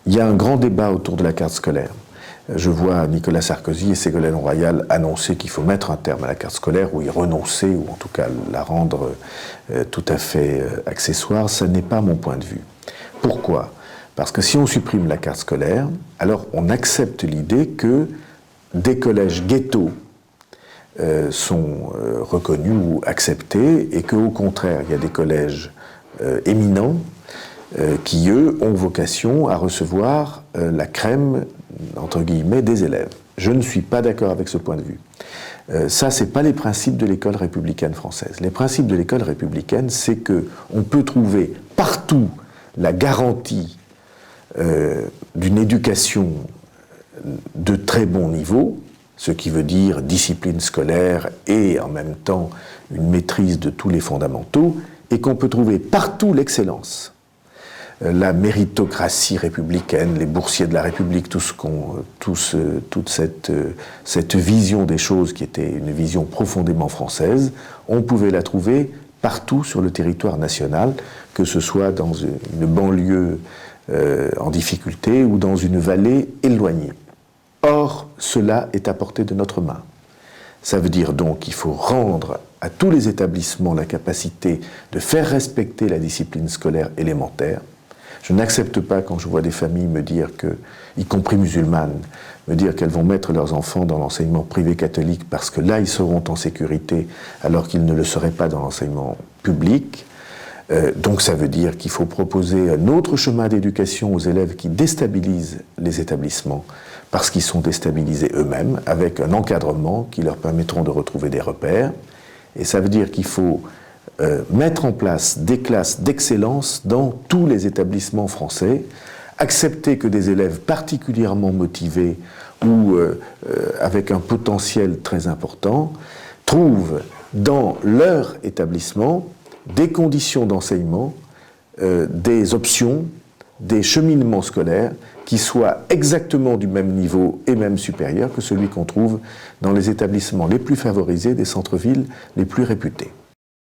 Il y a un grand débat autour de la carte scolaire. Je vois Nicolas Sarkozy et Ségolène Royal annoncer qu'il faut mettre un terme à la carte scolaire ou y renoncer, ou en tout cas la rendre tout à fait accessoire. Ce n'est pas mon point de vue. Pourquoi ? Parce que si on supprime la carte scolaire, alors on accepte l'idée que des collèges ghettos sont reconnus ou acceptés, et qu'au contraire, il y a des collèges éminents qui, eux, ont vocation à recevoir la crème, entre guillemets, des élèves. Je ne suis pas d'accord avec ce point de vue. Ça, ce n'est pas les principes de l'école républicaine française. Les principes de l'école républicaine, c'est qu'on peut trouver partout la garantie d'une éducation de très bon niveau, ce qui veut dire discipline scolaire et en même temps une maîtrise de tous les fondamentaux, et qu'on peut trouver partout l'excellence. La méritocratie républicaine, les boursiers de la République, toute cette vision des choses qui était une vision profondément française, on pouvait la trouver partout sur le territoire national, que ce soit dans une banlieue en difficulté ou dans une vallée éloignée. Or, cela est à portée de notre main. Ça veut dire donc qu'il faut rendre à tous les établissements la capacité de faire respecter la discipline scolaire élémentaire. Je n'accepte pas quand je vois des familles me dire que, y compris musulmanes, me dire qu'elles vont mettre leurs enfants dans l'enseignement privé catholique parce que là ils seront en sécurité alors qu'ils ne le seraient pas dans l'enseignement public. Donc ça veut dire qu'il faut proposer un autre chemin d'éducation aux élèves qui déstabilisent les établissements parce qu'ils sont déstabilisés eux-mêmes, avec un encadrement qui leur permettront de retrouver des repères. Et ça veut dire qu'il faut mettre en place des classes d'excellence dans tous les établissements français, accepter que des élèves particulièrement motivés ou avec un potentiel très important trouvent dans leur établissement des conditions d'enseignement, des options, des cheminements scolaires qui soient exactement du même niveau et même supérieurs que celui qu'on trouve dans les établissements les plus favorisés des centres-villes les plus réputés.